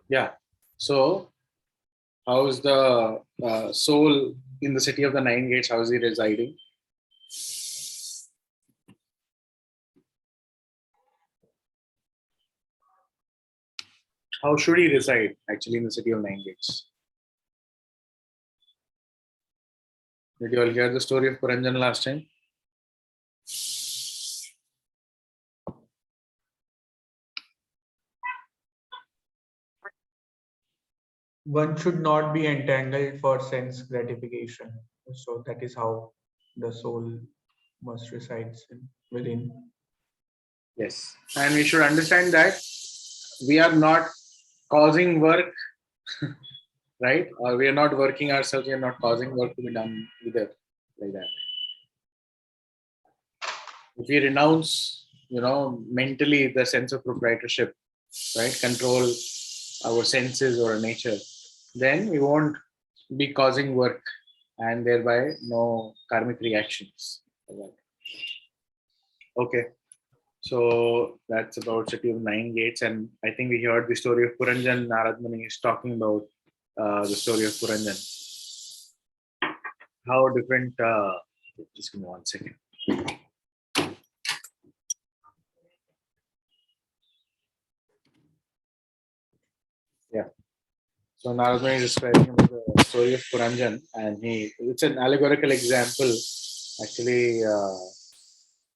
Yeah. So, how is the soul in the city of the nine gates? How is he residing? How should he reside actually in the city of nine gates? Did you all hear the story of Puranjan last time? One should not be entangled for sense gratification. So that is how the soul must reside within. Yes. And we should understand that we are not causing work, right? Or we are not working ourselves, we are not causing work to be done either, like that. If we renounce, mentally the sense of proprietorship, right? Control our senses or our nature, then we won't be causing work and thereby no karmic reactions. Okay. So that's about City of Nine Gates, and I think we heard the story of Puranjan. Narad Muni is talking about the story of Puranjan. How different. Just give me 1 second. Yeah. So Narad Muni is describing about the story of Puranjan, and it's an allegorical example. Actually,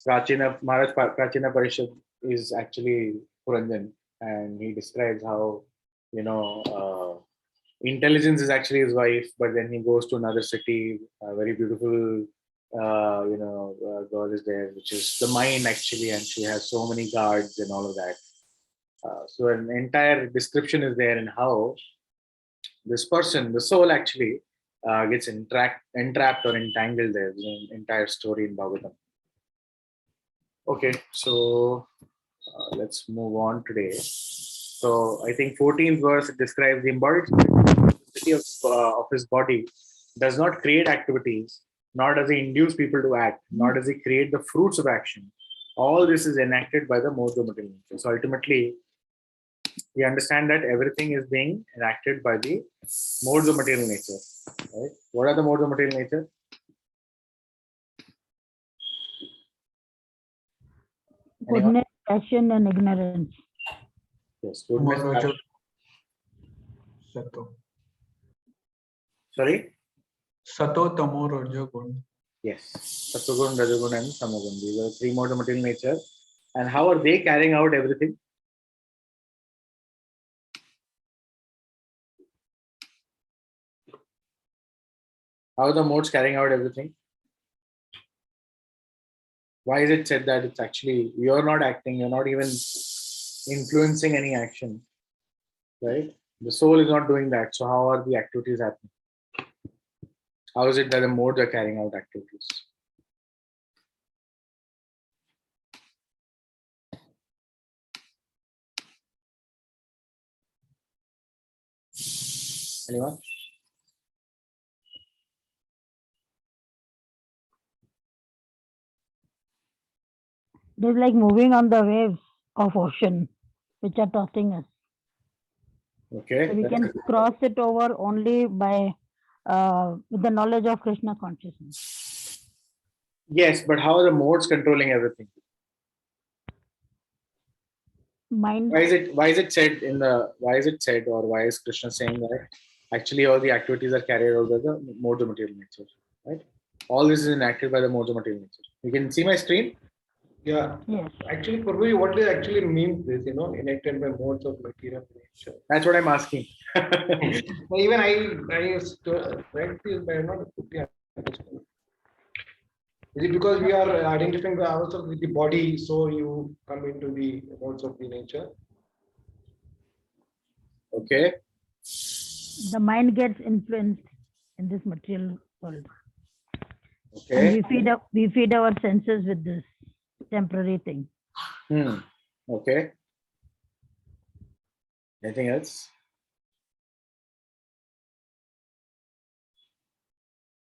Maharaj Prachina Parishad is actually Puranjan, and he describes how, intelligence is actually his wife, but then he goes to another city, a very beautiful, girl is there, which is the mind actually, and she has so many guards and all of that. So an entire description is there in how this person, the soul actually gets entrapped or entangled there. Entire story in Bhagavatam. Okay, so let's move on today. So I think 14th verse describes the embodied spirit of his body does not create activities, nor does he induce people to act, nor does he create the fruits of action. All this is enacted by the modes of material nature. So ultimately, we understand that everything is being enacted by the modes of material nature. Right? What are the modes of material nature? Goodness, passion, and ignorance. Yes, goodness, passion. Sato. Sorry? Sato, Tamo, Rajo, Gun. Yes, Sattvagun, Rajagun, and Tamagun. These are three modes of material nature. And how are they carrying out everything? How are the modes carrying out everything? Why is it said that it's actually, you're not acting, you're not even influencing any action, right? The soul is not doing that. So how are the activities happening? How is it that the modes are carrying out activities? Anyone? It is like moving on the waves of ocean, which are tossing us. Okay. So we can cross it over only by with the knowledge of Krishna consciousness. Yes, but how are the modes controlling everything? Mind. Why is it said or why is Krishna saying that actually all the activities are carried out by the modes of material nature, right? All this is enacted by the modes of material nature. You can see my screen? Yeah. Yes. Actually, Prabhu, what it actually means this, enacted by modes of material nature. That's what I'm asking. Even I read this, but I'm not fully understand. Is it because we are identifying ourselves with the body, so you come into the modes of the nature? Okay. The mind gets influenced in this material world. Okay. And we feed our senses with this temporary thing. Okay. Anything else?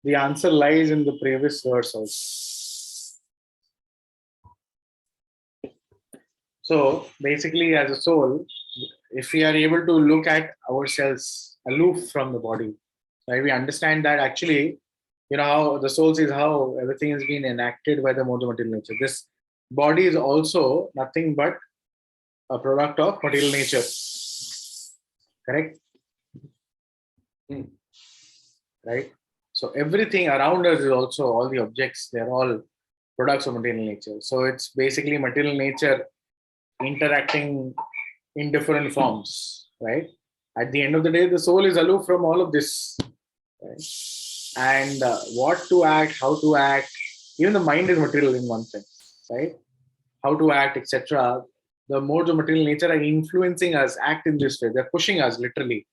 The answer lies in the previous verse also. So basically, as a soul, if we are able to look at ourselves aloof from the body, right, we understand that actually, how the soul says how everything has been enacted by the modes of material nature. This body is also nothing but a product of material nature. Correct? Right? So everything around us is also, all the objects, they're all products of material nature. So it's basically material nature interacting in different forms, right? At the end of the day, the soul is aloof from all of this, right? And what to act, how to act, even the mind is material in one sense, right? How to act, etc. The modes of material nature are influencing us, act in this way. They're pushing us literally.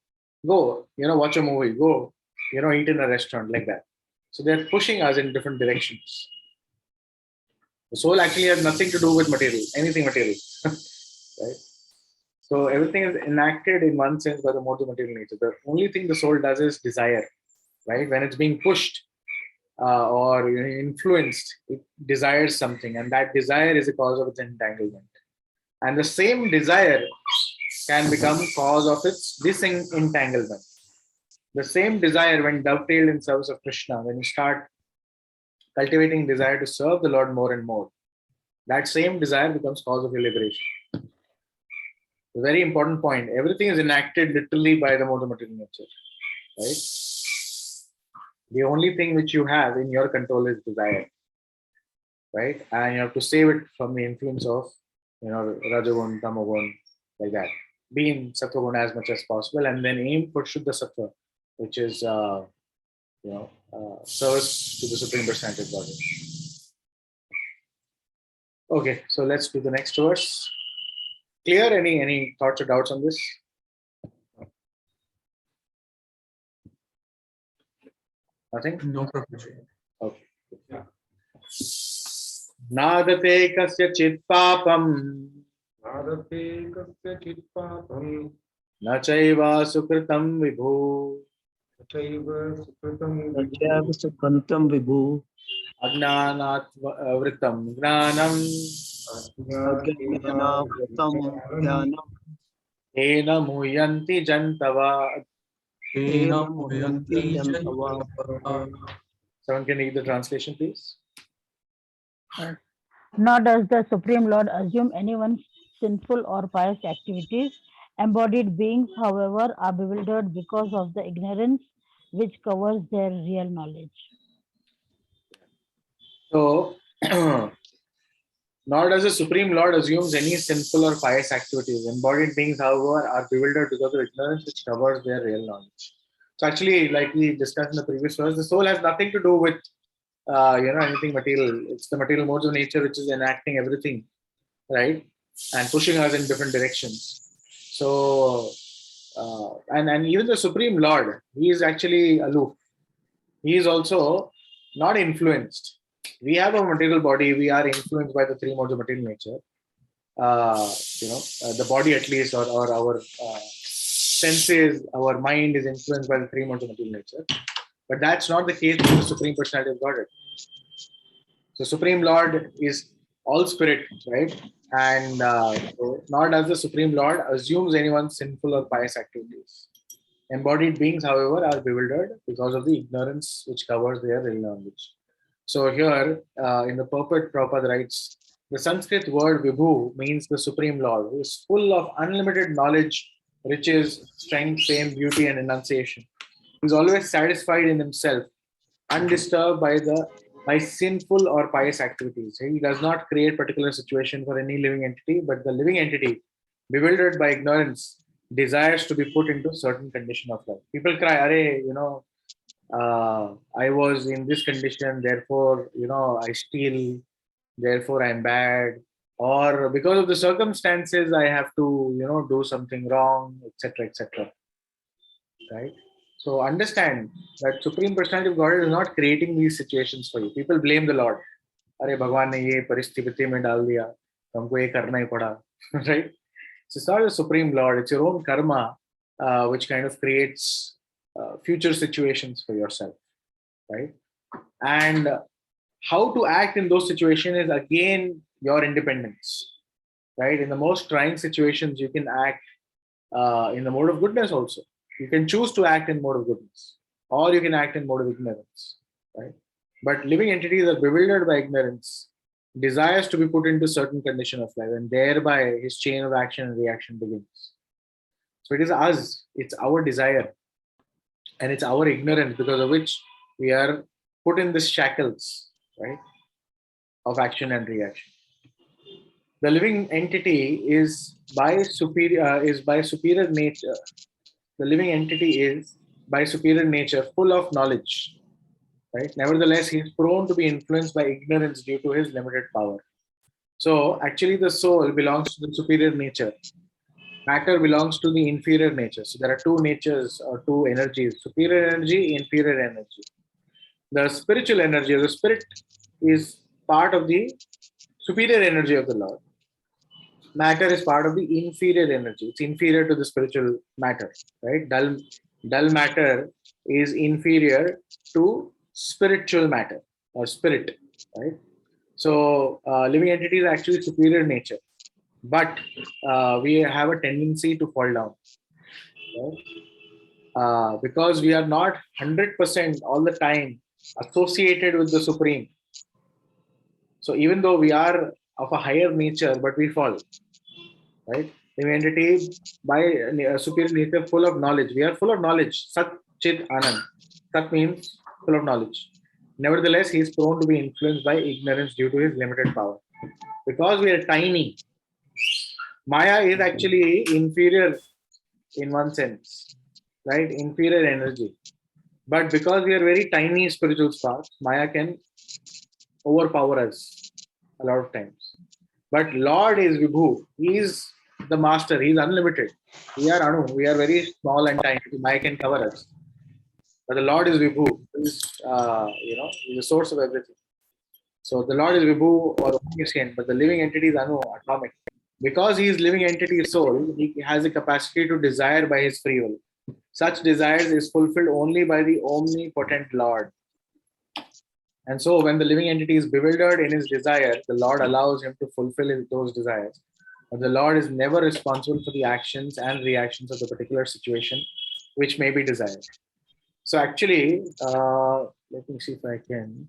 Go, watch a movie, go, eat in a restaurant, like that. So they're pushing us in different directions. The soul actually has nothing to do with material, anything material, right? So everything is enacted in one sense by the modes of material nature. The only thing the soul does is desire, right? When it's being pushed or influenced, it desires something, and that desire is the cause of its entanglement. And the same desire can become cause of its disentanglement. The same desire, when dovetailed in service of Krishna, when you start cultivating desire to serve the Lord more and more, that same desire becomes cause of your liberation. A very important point. Everything is enacted literally by the mode of material nature, right? The only thing which you have in your control is desire, right? And you have to save it from the influence of, Rajagun, Tamagun, like that. Be in Sattvagun as much as possible, and then aim for Shuddha Sattva, which is, service to the Supreme Personality of Godhead. Okay, so let's do the next verse. Clear? Any thoughts or doubts on this? Nothing? No problem. Okay. Yeah. Nadate kasya chit papam Nadate kasya chit papam na chaiva sukritam vibhu chaiva sukritam Kantam Vibhu ajnanat vritam gnanam Jnanam ena muhyanti jantava. Enam Muyanti Jantava. Someone can read the translation, please. Nor does the Supreme Lord assume anyone's sinful or pious activities. Embodied beings, however, are bewildered because of the ignorance which covers their real knowledge. So, nor does the Supreme Lord assumes any sinful or pious activities. Embodied beings, however, are bewildered because of ignorance which covers their real knowledge. So actually, like we discussed in the previous verse, the soul has nothing to do with anything material. It's the material modes of nature which is enacting everything, right? And pushing us in different directions. So, and even the Supreme Lord, he is actually aloof. He is also not influenced. We have a material body. We are influenced by the three modes of material nature. The body at least, or our senses, our mind is influenced by the three modes of material nature. But that's not the case with the Supreme Personality of Godhead. So Supreme Lord is all spirit, right? And so nor does the Supreme Lord assumes anyone's sinful or pious activities. Embodied beings, however, are bewildered because of the ignorance which covers their real knowledge. So here, in the purport, Prabhupada writes, the Sanskrit word Vibhu means the Supreme Lord, who is full of unlimited knowledge, riches, strength, fame, beauty, and enunciation. He is always satisfied in himself, undisturbed by sinful or pious activities. He does not create particular situation for any living entity, but the living entity, bewildered by ignorance, desires to be put into certain condition of life. People cry, I was in this condition, therefore, I steal, therefore I'm bad, or because of the circumstances, I have to, do something wrong, etc., etc. Right? So understand that Supreme Personality of God is not creating these situations for you. People blame the Lord. अरे भगवान ने ये परिस्थिति में डाल दिया, हमको ये करना ही पड़ा, right? So it's not the Supreme Lord, it's your own karma which kind of creates future situations for yourself, right? And how to act in those situations is again your independence. right? In the most trying situations, you can act in the mode of goodness also. You can choose to act in mode of goodness, or you can act in mode of ignorance, right? But living entities are bewildered by ignorance, desires to be put into certain condition of life, and thereby his chain of action and reaction begins. So it is us, it's our desire, and it's our ignorance because of which we are put in these shackles, right, of action and reaction. The living entity is by superior nature. The living entity is by superior nature full of knowledge, right? Nevertheless, he is prone to be influenced by ignorance due to his limited power. So actually, the soul belongs to the superior nature. Matter belongs to the inferior nature. So there are two natures or two energies: superior energy, inferior energy. The spiritual energy of the spirit is part of the superior energy of the Lord. Matter is part of the inferior energy. It's inferior to the spiritual matter, right? Dull matter is inferior to spiritual matter or spirit, right? So living entity is actually superior nature, but we have a tendency to fall down, right? Because we are not 100% all the time associated with the supreme. So even though we are of a higher nature, but we fall, right? Living entity by superior nature, full of knowledge. We are full of knowledge. Sat Chit Anand. Sat means full of knowledge. Nevertheless, he is prone to be influenced by ignorance due to his limited power. Because we are tiny, Maya is actually inferior in one sense, right? Inferior energy. But because we are very tiny spiritual sparks, Maya can overpower us a lot of times. But Lord is Vibhu. He is the master. He is unlimited. We are Anu. We are very small and tiny. Maya can cover us. But the Lord is Vibhu. He is, He is the source of everything. So the Lord is Vibhu or omniscient, but the living entity is Anu, atomic. Because he is living entity soul, he has the capacity to desire by his free will. Such desires is fulfilled only by the omnipotent Lord. And so when the living entity is bewildered in his desire, the Lord allows him to fulfill those desires. But the Lord is never responsible for the actions and reactions of the particular situation which may be desired. So actually, let me see if I can.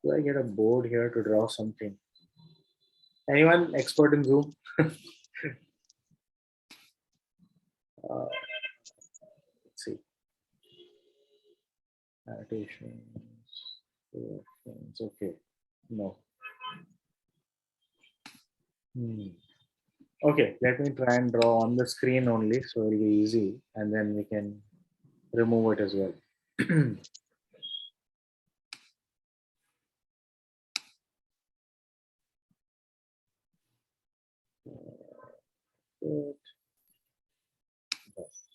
Do I get a board here to draw something? Anyone expert in Zoom? Let's see. Annotations. Okay. No. Okay, let me try and draw on the screen only, so it'll be easy, and then we can remove it as well.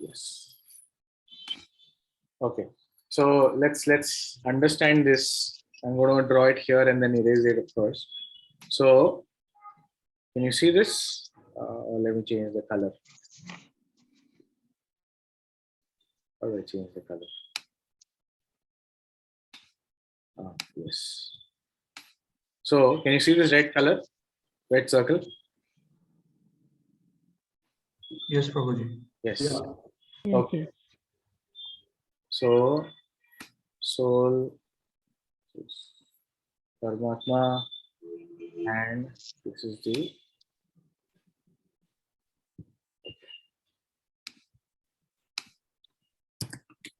Yes. Okay. So let's understand this. I'm going to draw it here and then erase it first. So can you see this? Let me change the color. How do I change the color? Yes. So can you see this red color? Red circle? Yes, Prabhuji. Yes. Yeah. Yes, Okay. yes. So soul, Paramatma, and this is the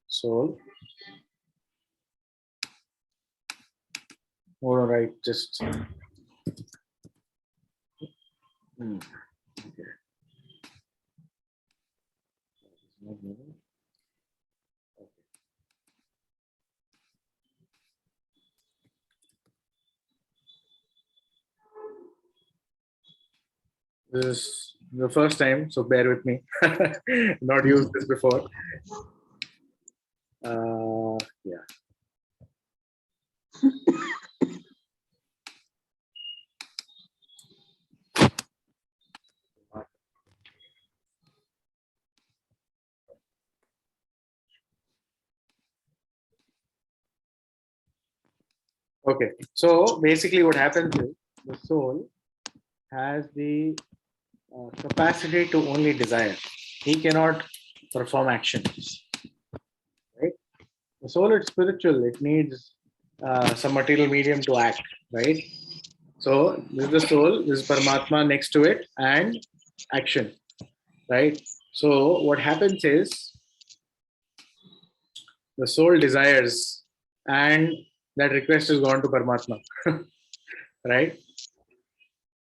soul. All right, just okay. This is the first time, so bear with me. Not used this before. Yeah. Okay. So basically, what happens is the soul has the capacity to only desire. He cannot perform actions. Right. The soul is spiritual. It needs some material medium to act. Right. So this is the soul. This is Paramatma next to it, and action. Right. So what happens is the soul desires, and that request is gone to Paramatma. Right.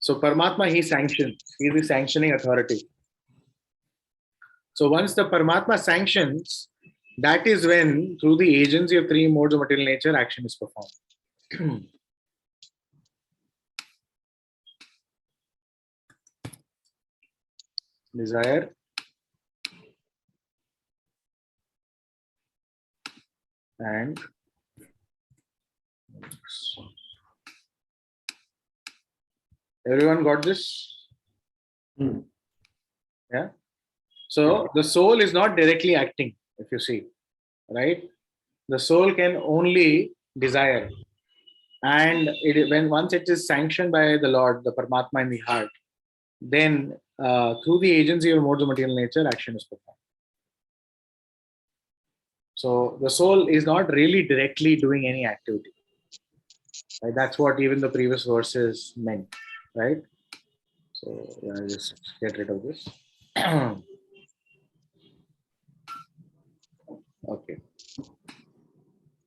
So Paramatma, he sanctions. He is the sanctioning authority. So once the Paramatma sanctions, that is when, through the agency of three modes of material nature, action is performed. Desire, and everyone got this? Yeah. So the soul is not directly acting, if you see, right? The soul can only desire. And when once it is sanctioned by the Lord, the Paramatma in the heart, then through the agency of modes of material nature, action is performed. So the soul is not really directly doing any activity. Right? That's what even the previous verses meant, right? So yeah, I'll just get rid of this. Okay.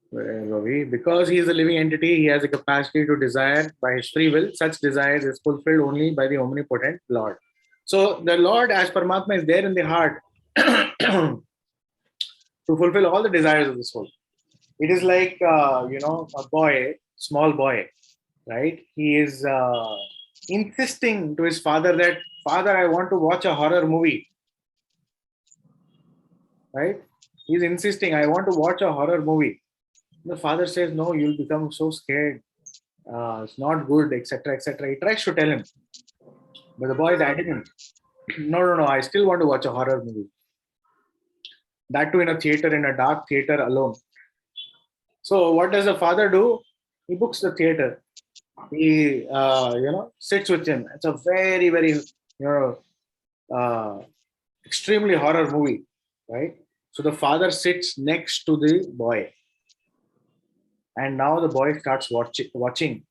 Where were we? Because he is a living entity, he has a capacity to desire by his free will. Such desires is fulfilled only by the omnipotent Lord. So the Lord, as Paramatma, is there in the heart to fulfill all the desires of the soul. It is like a boy, small boy, right? He is insisting to his father that, Father, I want to watch a horror movie, right? He's insisting, I want to watch a horror movie. The father says, no, you'll become so scared. It's not good, etc., etc. He tries to tell him, but the boy is adamant. No, I still want to watch a horror movie. That too in a theater, in a dark theater alone. So what does the father do? He books the theater. He sits with him. It's a very, very extremely horror movie, right? So the father sits next to the boy, and now the boy starts watching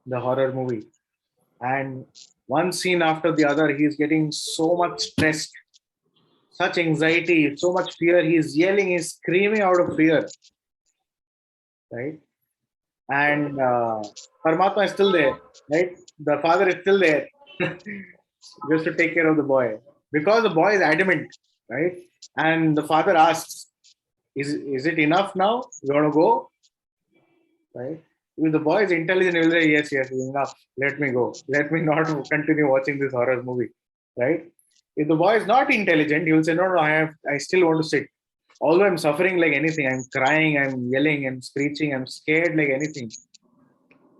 the horror movie, and one scene after the other, he's getting so much stressed, such anxiety, so much fear. He's yelling, he's screaming out of fear, right? And Paramatma is still there, right? The father is still there just to take care of the boy, because the boy is adamant, right? And the father asks, is it enough now? You want to go? Right? If the boy is intelligent, he will say, yes, enough. Let me go. Let me not continue watching this horror movie. Right? If the boy is not intelligent, he will say, no, I still want to sit. Although I'm suffering like anything, I'm crying, I'm yelling, I'm screeching, I'm scared like anything.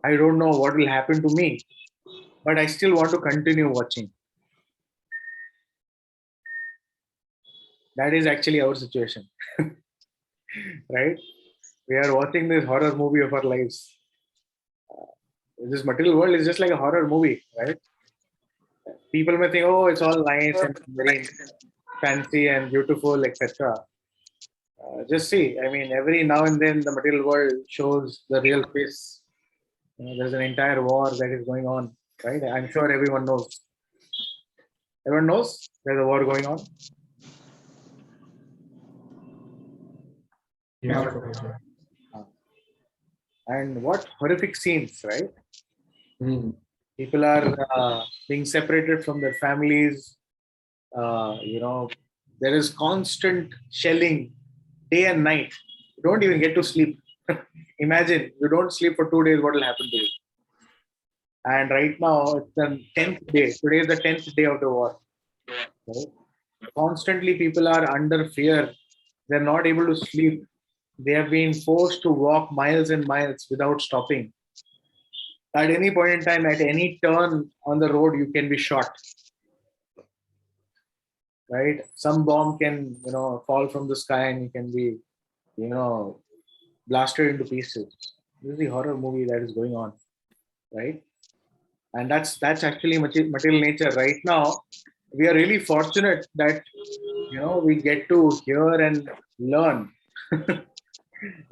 I don't know what will happen to me, but I still want to continue watching. That is actually our situation. Right? We are watching this horror movie of our lives. This material world is just like a horror movie, right? People may think, oh, it's all nice and very fancy and beautiful, etc. Just see, I mean, every now and then the material world shows the real face. There's an entire war that is going on, right? I'm sure everyone knows. Everyone knows there's a war going on. Yes, Prabhuji. And what horrific scenes, right? Hmm. People are being separated from their families. There is constant shelling day and night. You don't even get to sleep. Imagine you don't sleep for 2 days, what will happen to you? And right now it's the 10th day. Today is the 10th day of the war. Right? Constantly people are under fear. They're not able to sleep. They have been forced to walk miles and miles without stopping. At any point in time, at any turn on the road, you can be shot. Right? Some bomb can, fall from the sky and you can be, blasted into pieces. This is the horror movie that is going on, right? And that's actually material nature. Right now, we are really fortunate that we get to hear and learn,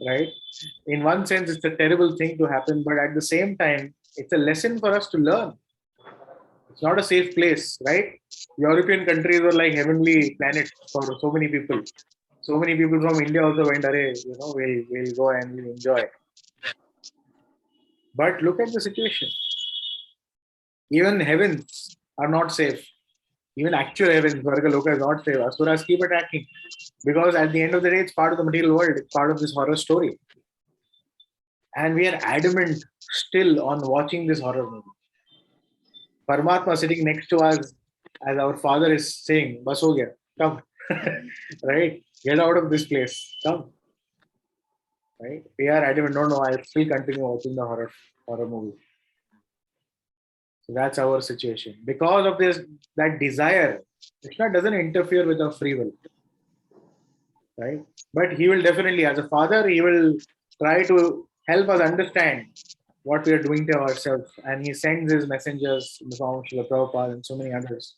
right? In one sense, it's a terrible thing to happen, but at the same time, it's a lesson for us to learn. It's not a safe place, right? European countries were like heavenly planets for so many people. So many people from India also went, Arey, we'll go and we'll enjoy. But look at the situation. Even heavens are not safe. Even actual heavens, Varga Loka is not safe. Asuras keep attacking. Because at the end of the day, it's part of the material world. It's part of this horror story. And we are adamant still on watching this horror movie. Paramatma sitting next to us as our father is saying, Bas ho gaya, come. Right? Get out of this place. Come. Right? We are adamant, no, I'll still continue watching the horror movie. So that's our situation. Because of that desire, Krishna doesn't interfere with our free will. Right? But he will definitely, as a father, he will try to help us understand what we are doing to ourselves. And he sends his messengers in the form of Srila Prabhupada and so many others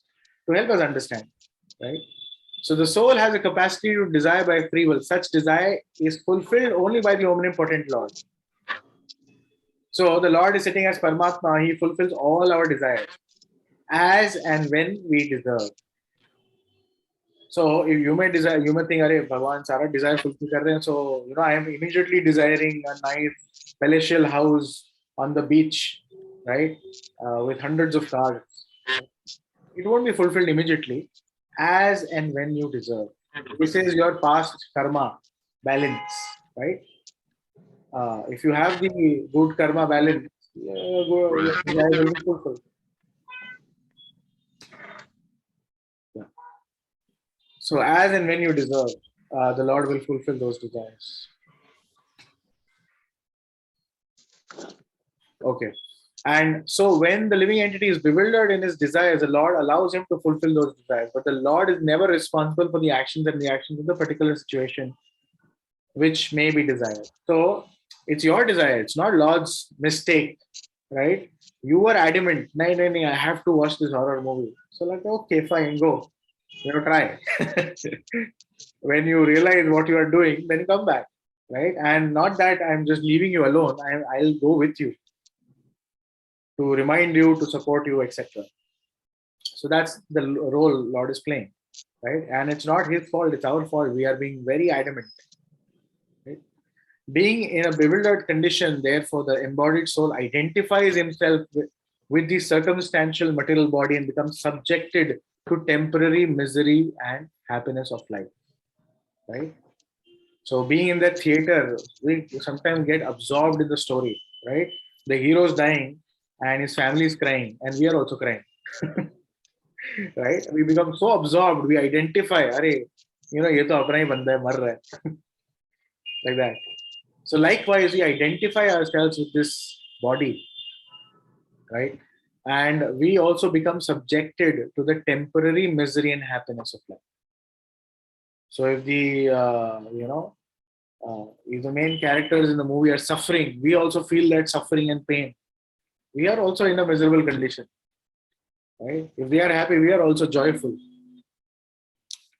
to help us understand. Right? So the soul has a capacity to desire by free will. Such desire is fulfilled only by the omnipotent Lord. So the Lord is sitting as Paramatma. He fulfills all our desires as and when we deserve. So if you may desire, you may think, Arey, Bhagavan Sara desire fulfill kar rahe hain. So I am immediately desiring a nice palatial house on the beach, right, with hundreds of cars. It won't be fulfilled immediately, as and when you deserve. This is your past karma balance, right? If you have the good karma balance, your desire will be fulfilled. Yeah. So as and when you deserve, the Lord will fulfill those desires. Okay. And so when the living entity is bewildered in his desires, the Lord allows him to fulfill those desires. But the Lord is never responsible for the actions and reactions of the particular situation which may be desired. So it's your desire. It's not Lord's mistake, right? You were adamant, no, I have to watch this horror movie. So like, okay, fine, go. Try. When you realize what you are doing, then come back, right? And not that I'm just leaving you alone. I'll go with you to remind you, to support you, etc. So that's the role Lord is playing, right? And it's not his fault, it's our fault. We are being very adamant. Right? Being in a bewildered condition, therefore, the embodied soul identifies himself with the circumstantial material body and becomes subjected to temporary misery and happiness of life. Right? So being in that theater, we sometimes get absorbed in the story, right? The hero is dying and his family is crying, and we are also crying. Right? We become so absorbed, we identify, Arey, ye to apna hi banda hai, mar raha hai. Like that. So likewise, we identify ourselves with this body, right? And we also become subjected to the temporary misery and happiness of life. So if if the main characters in the movie are suffering, we also feel that suffering and pain. We are also in a miserable condition. Right? If they are happy, we are also joyful.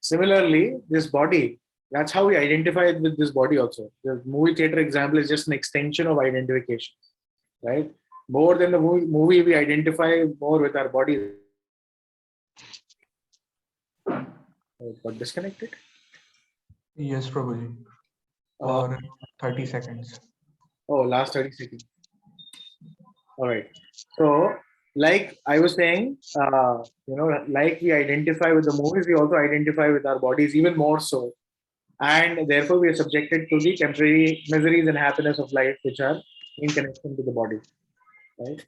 Similarly, this body, that's how we identify with this body also. The movie theater example is just an extension of identification. Right? More than the movie, we identify more with our body. Got disconnected? Yes, Prabhuji. For 30 seconds. Oh, last 30 seconds. All right. So, like I was saying, like we identify with the movies, we also identify with our bodies even more so. And therefore, we are subjected to the temporary miseries and happiness of life, which are in connection to the body. Right?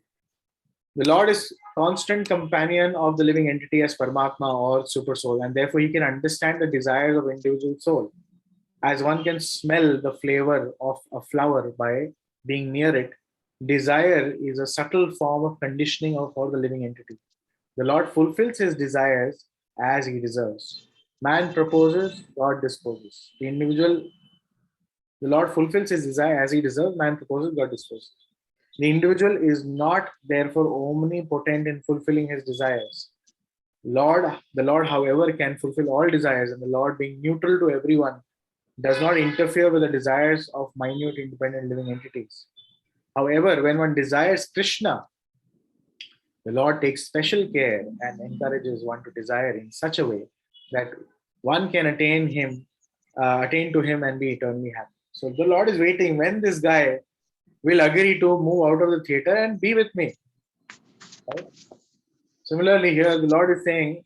The Lord is constant companion of the living entity as Paramatma or Super Soul, and therefore he can understand the desires of individual soul. As one can smell the flavor of a flower by being near it, desire is a subtle form of conditioning for the living entity. The Lord fulfills his desires as he deserves. Man proposes, God disposes. The individual The Lord fulfills his desire as he deserves. Man proposes, God disposes. The individual is not therefore omnipotent in fulfilling his desires. The Lord, however, can fulfill all desires, and the Lord, being neutral to everyone, does not interfere with the desires of minute independent living entities. However, when one desires Krishna, the Lord takes special care and encourages one to desire in such a way that one can attain to him and be eternally happy. So the Lord is waiting when this guy will agree to move out of the theater and be with me. Right? Similarly, here the Lord is saying,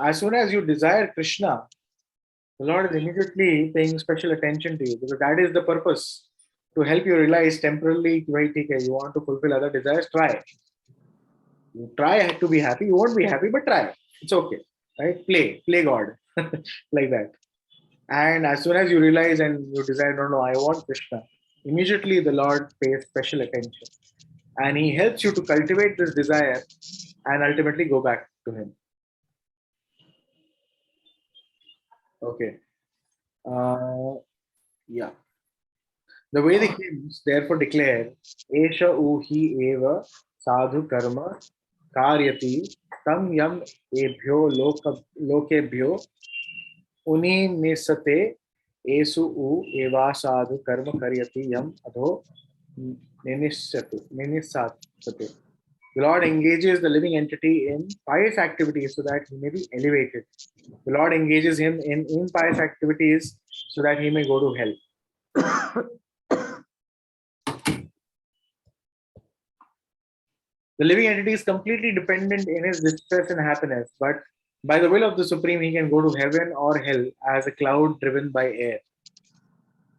as soon as you desire Krishna, the Lord is immediately paying special attention to you, because that is the purpose, to help you realize temporarily, you want to fulfill other desires, try. You try to be happy, you won't be happy, but try. It's okay. Right? Play God. Like that. And as soon as you realize and you decide, no, I want Krishna, immediately the Lord pays special attention. And he helps you to cultivate this desire and ultimately go back to him. Okay. Yeah. The Vedic hymns therefore declare, Esha uhi eva sadhu karma karyati tam yam ebhyo lokebhyo uni nisate esu u eva sadhu karma karyati yam adho ninisate. The Lord engages the living entity in pious activities so that he may be elevated. The Lord engages him in impious activities so that he may go to hell. The living entity is completely dependent in his distress and happiness, but by the will of the Supreme, he can go to heaven or hell as a cloud driven by air.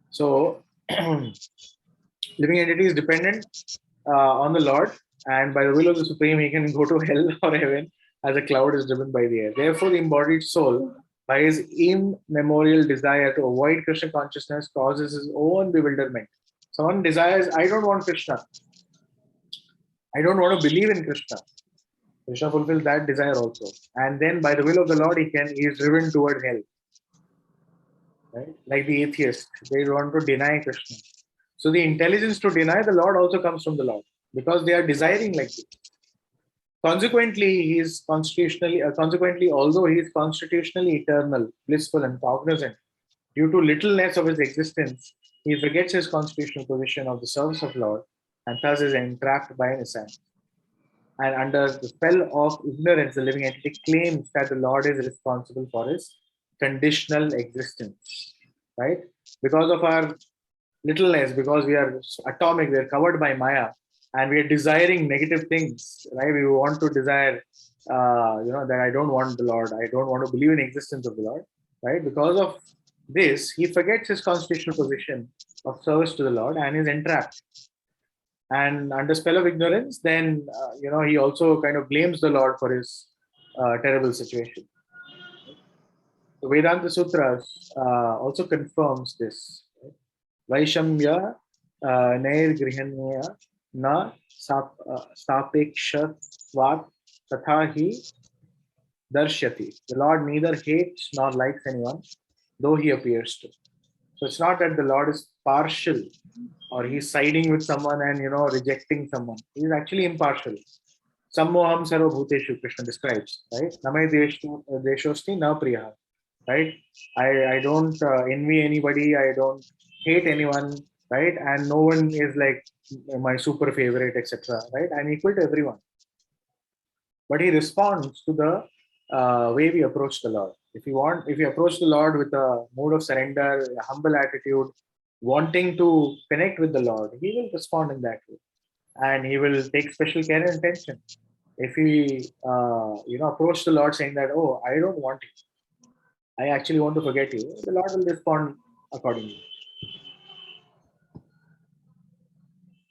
So, living entity is dependent on the Lord, and by the will of the Supreme, he can go to hell or heaven as a cloud is driven by the air. Therefore, the embodied soul, by his immemorial desire to avoid Krishna consciousness, causes his own bewilderment. Someone desires, I don't want Krishna. I don't want to believe in Krishna. Krishna fulfills that desire also. And then by the will of the Lord, he is driven toward hell. Right? Like the atheist, they want to deny Krishna. So the intelligence to deny the Lord also comes from the Lord, because they are desiring like this. Consequently, although he is constitutionally eternal, blissful, and cognizant, due to littleness of his existence, he forgets his constitutional position of the service of Lord, and thus is entrapped by nescience. And under the spell of ignorance, the living entity claims that the Lord is responsible for his conditional existence. Right? Because of our littleness, because we are atomic, we are covered by Maya, and we are desiring negative things. Right? We want to desire, that I don't want the Lord, I don't want to believe in existence of the Lord. Right? Because of this, he forgets his constitutional position of service to the Lord and is entrapped. And under spell of ignorance, then he also kind of blames the Lord for his terrible situation. The Vedanta Sutras also confirms this. Vaishamya nair grihanya na sapekshatvat tathahi darshyati. The Lord neither hates nor likes anyone, though he appears to. So it's not that the Lord is partial or he's siding with someone and rejecting someone. He's actually impartial. Sammoham sarva bhuteshu, Krishna describes, right? Namay deshosti na priya. Right? I don't envy anybody, I don't hate anyone, right? And no one is like my super favorite, etc. Right? I'm equal to everyone. But he responds to the way we approach the Lord. If you approach the Lord with a mood of surrender, a humble attitude, wanting to connect with the Lord, he will respond in that way, and he will take special care and attention. If we approach the Lord saying that, oh, I don't want you, I actually want to forget you, the Lord will respond accordingly.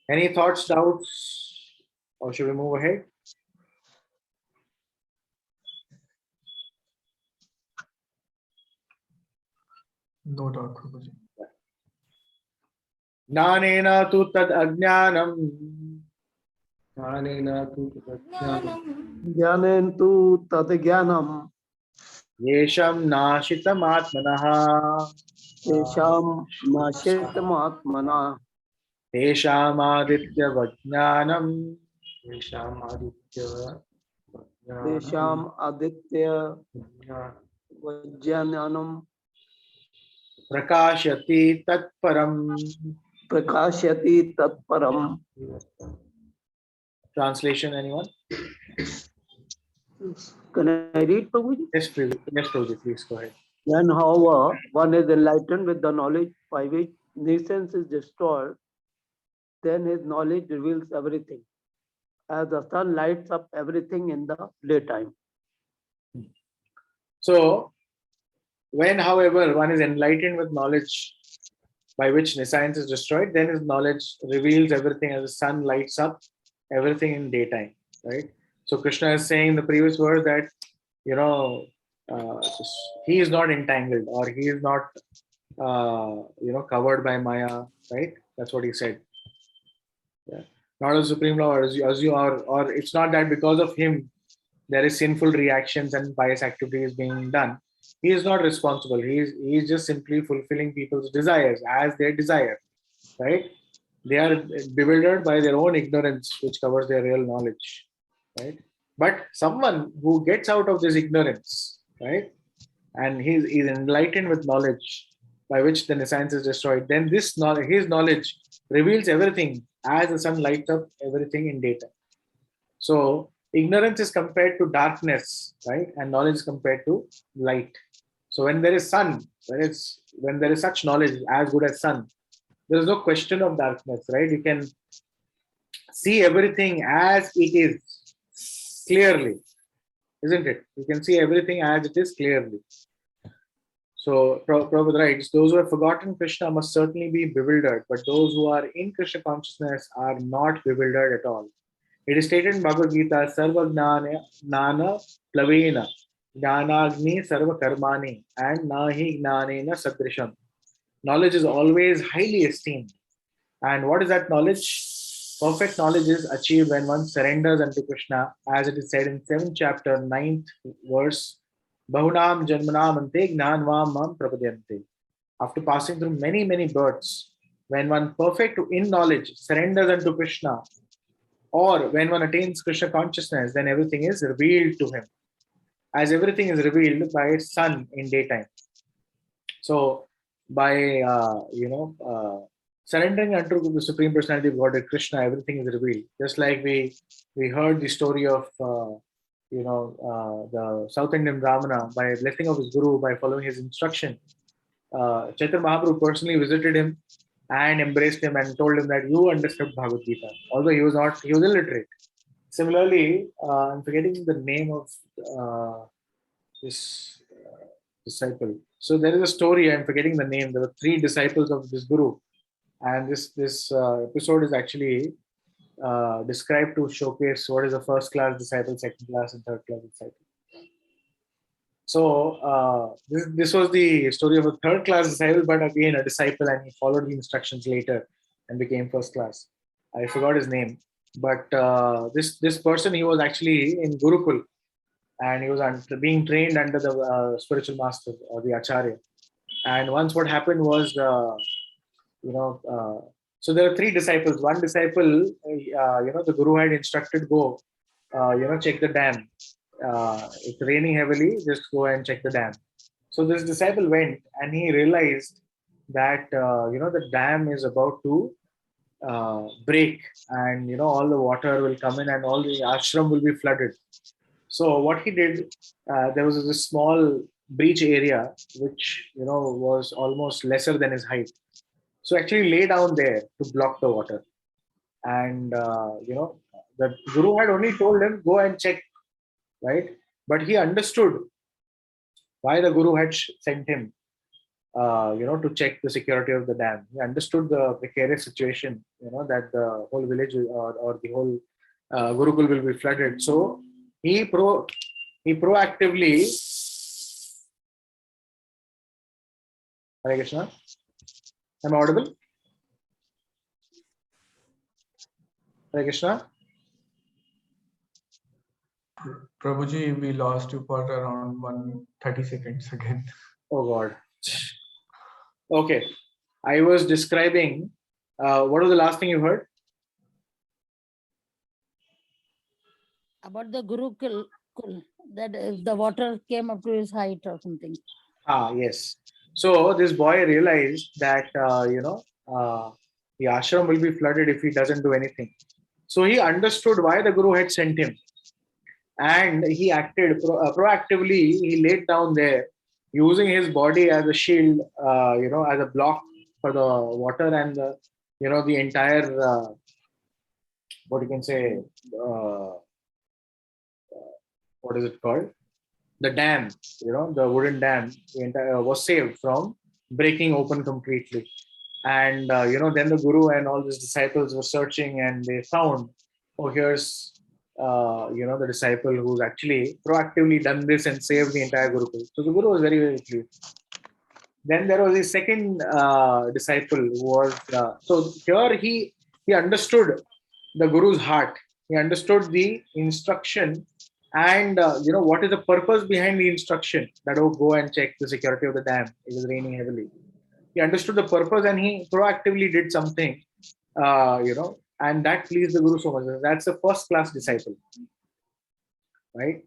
Any thoughts, doubts, or should we move ahead? No doubt, Prabhuji. Jnanena tu tad ajnanam Jnanena tu ज्ञानेन तु तत् ज्ञानम् Yesham nashitam atmanaha. Tesham nashitam Tesham aditya vajnanam. Yesham Aditya Tesham Aditya Vajjananam Prakashyati tatparam. Prakashyati Tatparam. Translation, anyone? Can I read, Prabhuji? Yes, Prabhuji, please go ahead. When, however, one is enlightened with the knowledge by which nescience is destroyed, then his knowledge reveals everything, as the sun lights up everything in the daytime. So, when, however, one is enlightened with knowledge by which nescience is destroyed, then his knowledge reveals everything as the sun lights up everything in daytime, right? So, Krishna is saying in the previous verse that, you know, he is not entangled or he is not, covered by Maya, right? That's what he said. Yeah. Not a supreme law, as you are, or it's not that because of him there is sinful reactions and pious activities being done. He is not responsible. He is just simply fulfilling people's desires as they desire, right? They are bewildered by their own ignorance, which covers their real knowledge, right? But someone who gets out of this ignorance, right, and he's enlightened with knowledge by which the nescience is destroyed, then this knowledge, his knowledge reveals everything as the sun lights up everything in daytime. So ignorance is compared to darkness, right? And knowledge is compared to light. So when there is sun, when there is such knowledge as good as sun, there is no question of darkness, right? You can see everything as it is clearly, isn't it? You can see everything as it is clearly. So Prabhupada writes, those who have forgotten Krishna must certainly be bewildered, but those who are in Krishna consciousness are not bewildered at all. It is stated in Bhagavad Gita, Sarva Gnana Plavena Jnanagni Sarva Karmani and Nahi Gnanena Sadrisham. Knowledge is always highly esteemed. And what is that knowledge? Perfect knowledge is achieved when one surrenders unto Krishna, as it is said in 7th chapter, 9th verse, Bahunam Janmanam Ante Gnanvam Mam Prapadyante. After passing through many, many births, when one perfect in knowledge surrenders unto Krishna, or when one attains Krishna consciousness, then everything is revealed to him, as everything is revealed by its sun in daytime. So, by surrendering unto the Supreme Personality of Godhead Krishna, everything is revealed. Just like we heard the story of the South Indian brāhmaṇa, by blessing of his guru, by following his instruction. Chaitanya Mahaprabhu personally visited him and embraced him and told him that you understood Bhagavad Gita, although he was illiterate. Similarly, I'm forgetting the name of this disciple. So there is a story, I'm forgetting the name. There were 3 disciples of this guru, and this episode is actually described to showcase what is a first class disciple, second class, and third class disciple. So this was the story of a third class disciple, but again a disciple, and he followed the instructions later and became first class. I forgot his name, but this person, he was actually in Gurukul, and he was being trained under the spiritual master or the acharya. And once what happened was, so there are 3 disciples. One disciple, the guru had instructed, go, check the dam. It's raining heavily, just go and check the dam. So this disciple went and he realized that, the dam is about to break, and, all the water will come in and all the ashram will be flooded. So what he did, there was this small breach area, which, was almost lesser than his height. So actually lay down there to block the water. And, the guru had only told him, go and check, right? But he understood why the guru had sent him, to check the security of the dam. He understood the precarious situation, that the whole village or the whole Gurukul will be flooded. So he proactively, Hare Krishna, am I audible? Hare Krishna. Prabhuji, we lost you for around 130 seconds again. Oh God. Okay. I was describing, what was the last thing you heard? About the Gurukul, that the water came up to his height or something. Yes. So this boy realized that, the ashram will be flooded if he doesn't do anything. So he understood why the Guru had sent him. And he acted proactively. He laid down there, using his body as a shield, as a block for the water and the entire, what you can say, uh, what is it called? The dam, the wooden dam, the entire, was saved from breaking open completely. And then the Guru and all his disciples were searching, and they found, oh, here's the disciple who's actually proactively done this and saved the entire Gurukul. So the Guru was very, very pleased. Then there was a second disciple who was, so here he understood the Guru's heart. He understood the instruction, and what is the purpose behind the instruction, that go and check the security of the dam. It was raining heavily. He understood the purpose, and he proactively did something, and that pleased the Guru so much. That's a first class disciple, right?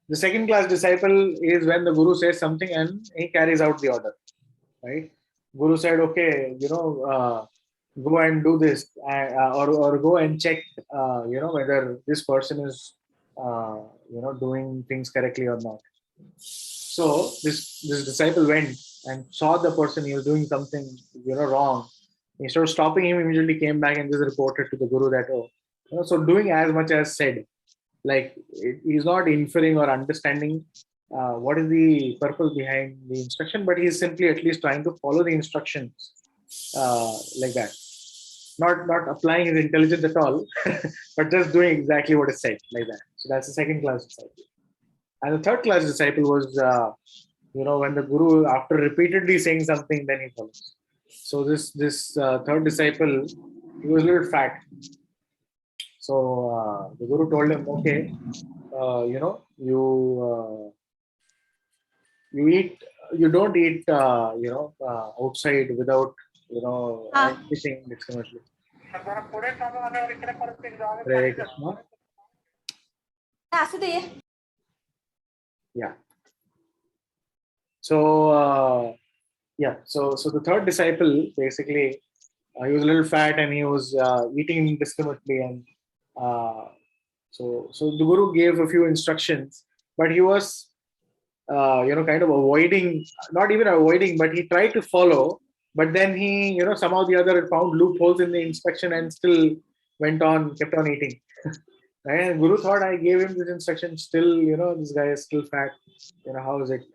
The second class disciple is when the Guru says something and he carries out the order, right? Guru said, okay, go and do this, or go and check, whether this person is, doing things correctly or not. So this disciple went and saw the person, he was doing something, wrong. Instead of stopping him, immediately came back and just reported to the Guru that, so doing as much as said, like he's not inferring or understanding what is the purpose behind the instruction, but he's simply at least trying to follow the instructions, like that. Not applying his intelligence at all, but just doing exactly what is said, like that. So that's the second class disciple. And the third class disciple was, when the Guru, after repeatedly saying something, then he follows. So this third disciple, he was a little fat. So the Guru told him, okay, you eat, you don't eat, outside without, anything discriminately. Hare Krishna. Yeah. So so the third disciple, basically, he was a little fat and he was eating indiscriminately, and so the Guru gave a few instructions, but he was kind of avoiding, not even avoiding, but he tried to follow, but then he, somehow the other found loopholes in the instruction and still kept on eating. And Guru thought, I gave him this instruction, still, this guy is still fat, how is it?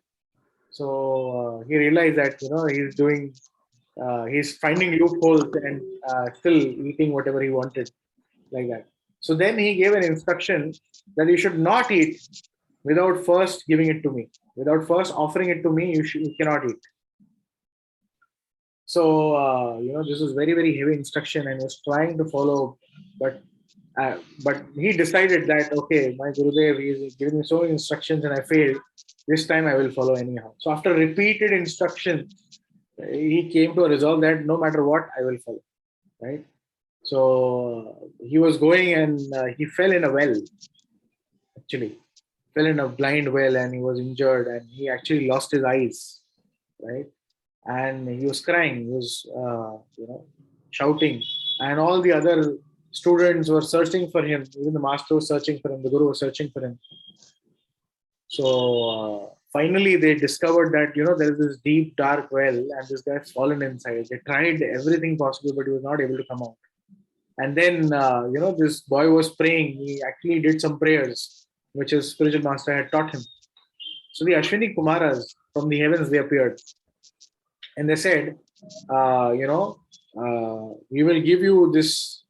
So he realized that, he's doing, he's finding loopholes and still eating whatever he wanted, like that. So then he gave an instruction that you should not eat without first giving it to me. Without first offering it to me, you cannot eat. So this was very, very heavy instruction, and he was trying to follow, but he decided that, okay, my Gurudev, he is giving me so many instructions and I failed. This time I will follow anyhow. So after repeated instructions, he came to a resolve that no matter what, I will follow, right? So he was going, and he fell in a well, actually. Fell in a blind well, and he was injured, and he actually lost his eyes, right? And he was crying, he was, shouting, and all the other students were searching for him. Even the master was searching for him, the Guru was searching for him. So finally they discovered that, there is this deep, dark well, and this guy's fallen inside. They tried everything possible, but he was not able to come out. And then, this boy was praying. He actually did some prayers, which his spiritual master had taught him. So the Ashwini Kumaras from the heavens, they appeared. And they said, we will give you this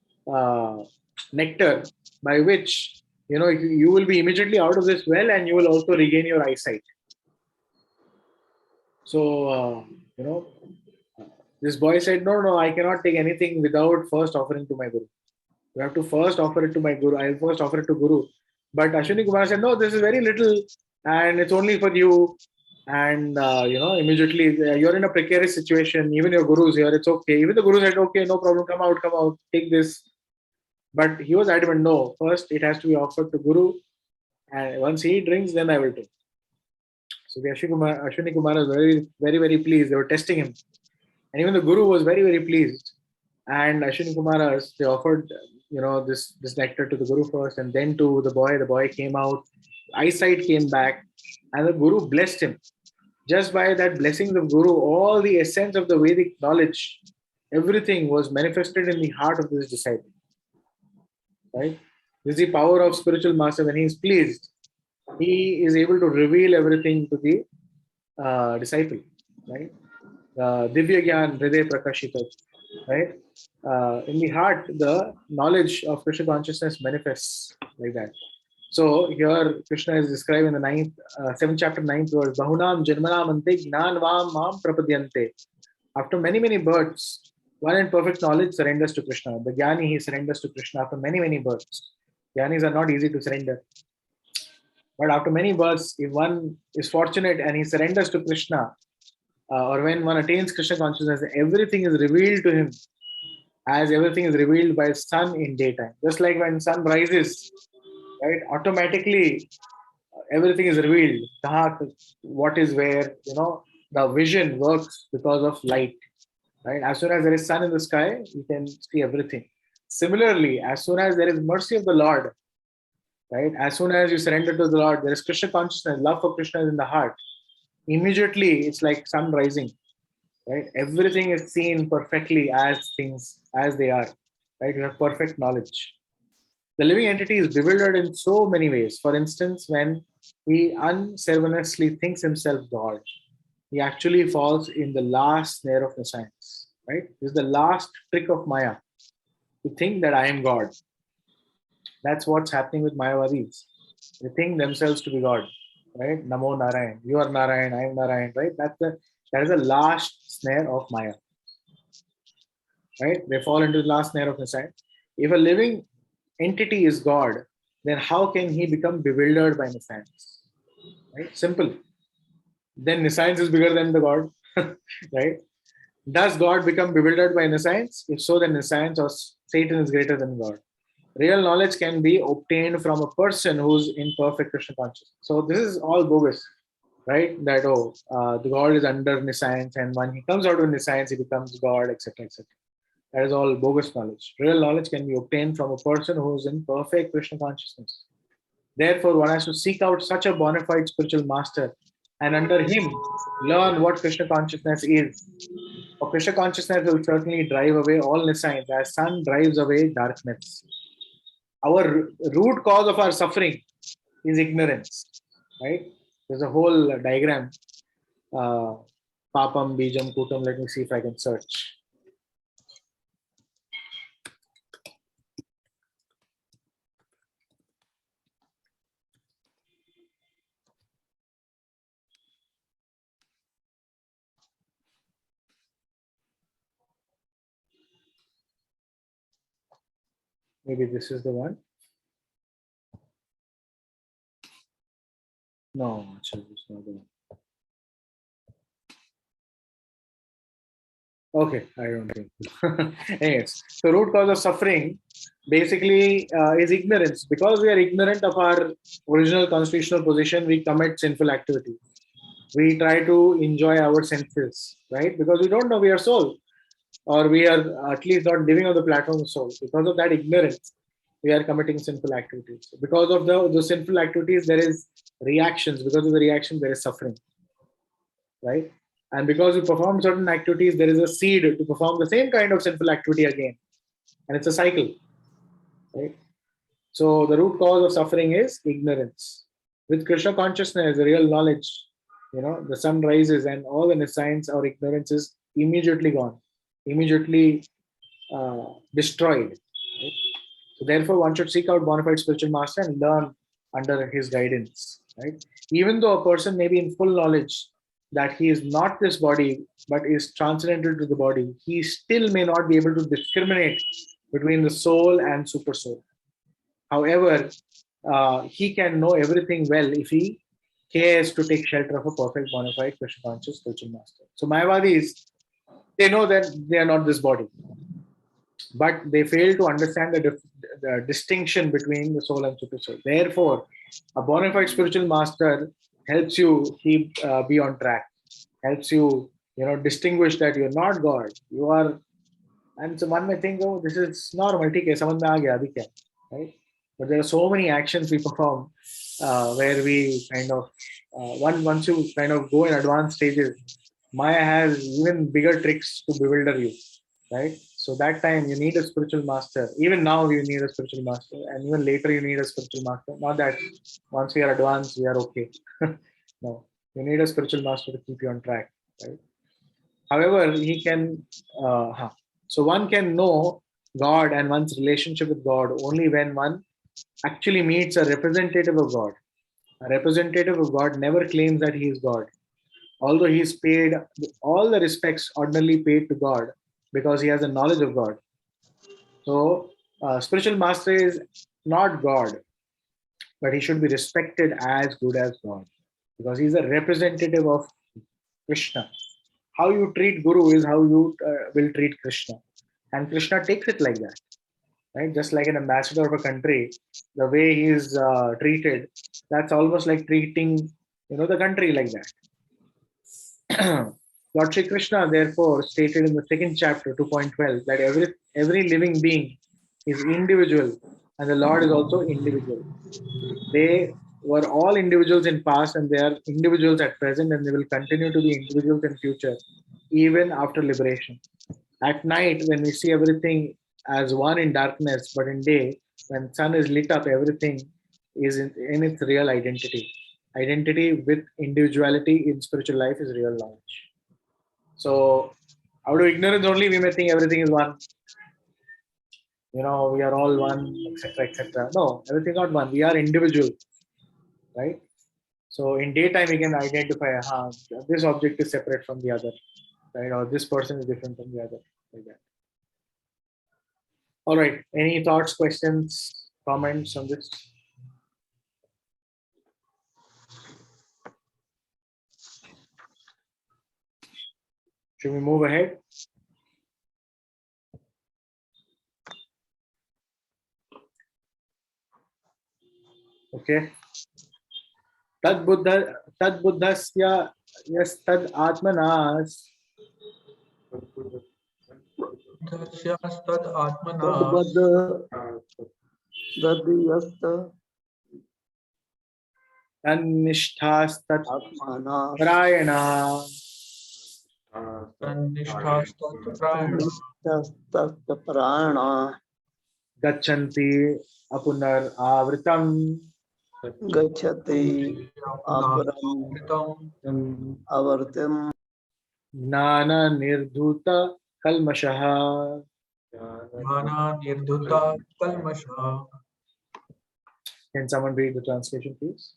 nectar by which, you will be immediately out of this well, and you will also regain your eyesight. So, this boy said, no, I cannot take anything without first offering to my Guru. You have to first offer it to my Guru. I will first offer it to Guru. But Ashwini Kumar said, no, this is very little and it's only for you. And, immediately you're in a precarious situation. Even your guru's here, it's okay. Even the guru said, okay, no problem, come out, take this. But he was adamant, no, first it has to be offered to guru. And once he drinks, then I will drink. So the Ashwini Kumar was very, very, very pleased. They were testing him. And even the guru was very, very pleased. And Ashwini Kumar, they offered, this nectar to the guru first and then to the boy. The boy came out, eyesight came back, and the guru blessed him. Just by that blessing of guru, all the essence of the Vedic knowledge, everything was manifested in the heart of this disciple. Right? This is the power of spiritual master. When he is pleased, he is able to reveal everything to the disciple. Right? Divya Gyan Hriday Prakashita. Right? In the heart, the knowledge of Krishna consciousness manifests like that. So here Krishna is described in the 7th chapter, 9th verse. Bahunam janmanam ante gnanvam mam prapadyante. After many, many births, one in perfect knowledge surrenders to Krishna. The Jnani, he surrenders to Krishna after many, many births. Jnanis are not easy to surrender. But after many births, if one is fortunate and he surrenders to Krishna, or when one attains Krishna consciousness, everything is revealed to him as everything is revealed by sun in daytime. Just like when sun rises, right, automatically everything is revealed. What is where, the vision works because of light. Right? As soon as there is sun in the sky, you can see everything. Similarly, as soon as there is mercy of the Lord, right? As soon as you surrender to the Lord, there is Krishna consciousness, love for Krishna is in the heart. Immediately, it's like sun rising. Right? Everything is seen perfectly as things as they are. Right? You have perfect knowledge. The living entity is bewildered in so many ways. For instance, when he unceremoniously thinks himself God, he actually falls in the last snare of nescience. Right? This is the last trick of Maya, to think that I am God. That's what's happening with Mayavadis. They think themselves to be God. Right? Namo Narayan. You are Narayan, I am Narayan. Right? That is the last snare of Maya. Right? They fall into the last snare of nescience. If a living entity is God, then how can he become bewildered by nescience? Right? Simple. Then nescience is bigger than the God. Right? Does God become bewildered by nescience? If so, then nescience or Satan is greater than God. Real knowledge can be obtained from a person who's in perfect Krishna consciousness. So this is all bogus, right? That the God is under nescience, and when he comes out of nescience, he becomes God, etc., etc. That is all bogus knowledge. Real knowledge can be obtained from a person who is in perfect Krishna consciousness. Therefore, one has to seek out such a bona fide spiritual master and under him learn what Krishna consciousness is. For Krishna consciousness will certainly drive away all nescience as sun drives away darkness. Our root cause of our suffering is ignorance. Right? There's a whole diagram. Papam, Bijam, Kutam. Let me see if I can search. Maybe this is the one. No, actually, it's not the one. Okay, I don't think. Anyways, the root cause of suffering basically is ignorance. Because we are ignorant of our original constitutional position, we commit sinful activities. We try to enjoy our senses, right? Because we don't know we are soul, or we are at least not living on the platform of soul. Because of that ignorance, we are committing sinful activities. Because of the sinful activities, there is reactions. Because of the reaction, there is suffering, right? And because we perform certain activities, there is a seed to perform the same kind of sinful activity again. And it's a cycle, right? So the root cause of suffering is ignorance. With Krishna consciousness, the real knowledge, the sun rises and all the nescience or ignorance is immediately gone, immediately destroyed. Right? So therefore, one should seek out bona fide spiritual master and learn under his guidance. Right? Even though a person may be in full knowledge that he is not this body, but is transcendental to the body, he still may not be able to discriminate between the soul and super soul. However, he can know everything well if he cares to take shelter of a perfect bona fide Krishna conscious spiritual master. So Mayavadis, they know that they are not this body, but they fail to understand the distinction between the soul and super soul. Therefore, a bona fide spiritual master helps you keep be on track, helps you distinguish that you're not God, you are. And so one may think, oh, this is normal, okay, samajh mein aa gaya, abhi kya, right? But there are so many actions we perform where we kind of once you kind of go in advanced stages, Maya has even bigger tricks to bewilder you, right? So that time you need a spiritual master. Even now you need a spiritual master, and even later you need a spiritual master. Not that once we are advanced we are okay. No, you need a spiritual master to keep you on track, right? However, he can. So one can know God and one's relationship with God only when one actually meets a representative of God. A representative of God never claims that he is God, although he is paid all the respects ordinarily paid to God because he has a knowledge of God. So, spiritual master is not God, but he should be respected as good as God because he's a representative of Krishna. How you treat Guru is how you will treat Krishna, and Krishna takes it like that, right? Just like an ambassador of a country, the way he is treated, that's almost like treating the country like that. Lord Shri Krishna therefore stated in the second chapter 2.12 that every living being is individual and the Lord is also individual. They were all individuals in past and they are individuals at present and they will continue to be individuals in future even after liberation. At night when we see everything as one in darkness, but in day when sun is lit up, everything is in its real identity. Identity with individuality in spiritual life is real knowledge. So out of ignorance only we may think everything is one. We are all one, etc., etc. No, everything is not one. We are individual, right? So in daytime we can identify, this object is separate from the other, right? Or this person is different from the other, like that. All right. Any thoughts, questions, comments on this? Should we move ahead? Okay. Tad buddhasya yas tad atmanas Dasyastad atmana Dadiyasta tanishthas tat atmana prayana tanishthastad prayana Tasta prana gachanti apunar avritam gachati aparam Apunavartam avartam gnana nirdhuta kalmashaha. Jnana nirdhuta kalmasha. Can someone read the translation, please?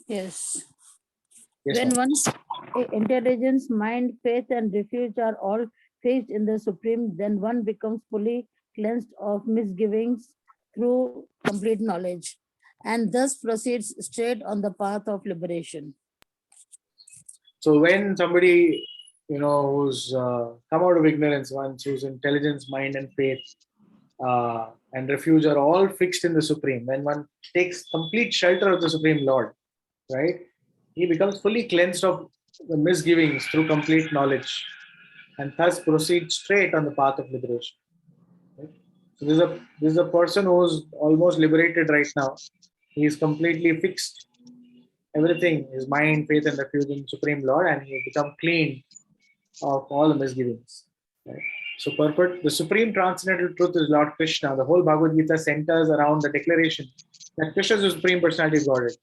Yes. Yes, When ma'am. one's intelligence, mind, faith, and refuge are all fixed in the Supreme, then one becomes fully cleansed of misgivings through complete knowledge, and thus proceeds straight on the path of liberation. So when somebody, who's come out of ignorance, once whose intelligence, mind, and faith and refuge are all fixed in the Supreme, when one takes complete shelter of the Supreme Lord, right, he becomes fully cleansed of the misgivings through complete knowledge, and thus proceeds straight on the path of liberation. Right? So this is a person who's almost liberated right now. He is completely fixed. Everything, his mind, faith, and refuge in Supreme Lord, and he has become clean of all the misgivings. Right? So purport, the supreme transcendental truth is Lord Krishna. The whole Bhagavad Gita centers around the declaration that Krishna is the supreme personality of Godhead.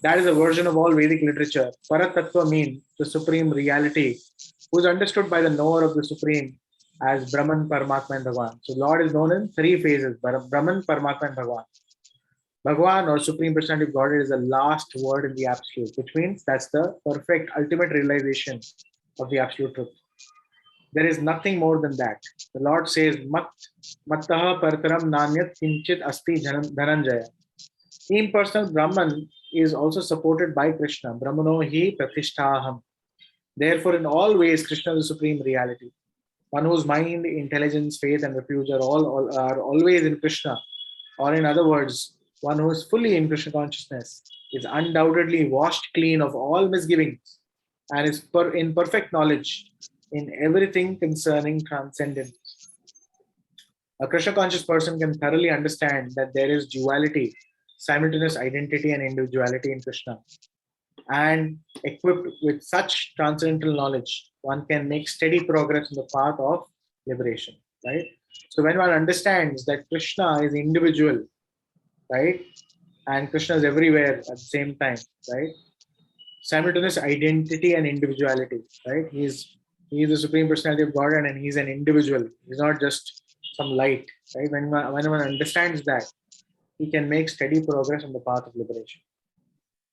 That is a version of all Vedic literature. Paratattva means the supreme reality, who is understood by the knower of the supreme as Brahman, Paramatma, and Bhagavan. So Lord is known in three phases: Brahman, Paramatma, and Bhagavan. Bhagavan or Supreme Personality of Godhead is the last word in the Absolute, which means that's the perfect ultimate realization of the Absolute Truth. There is nothing more than that. The Lord says, Mattaha partaram nanyat kinchit asti dhananjaya. Impersonal Brahman is also supported by Krishna. Brahmano hi pratishtaham. Therefore, in all ways, Krishna is the supreme reality. One whose mind, intelligence, faith, and refuge are are always in Krishna, or in other words, one who is fully in Krishna consciousness, is undoubtedly washed clean of all misgivings and is in perfect knowledge in everything concerning transcendence. A Krishna conscious person can thoroughly understand that there is duality, simultaneous identity, and individuality in Krishna. And equipped with such transcendental knowledge, one can make steady progress in the path of liberation, right? So when one understands that Krishna is individual, right, and Krishna is everywhere at the same time, right? Simultaneous identity and individuality, right? He's the supreme personality of God, and he's an individual. He's not just some light, right? When one understands that, he can make steady progress on the path of liberation.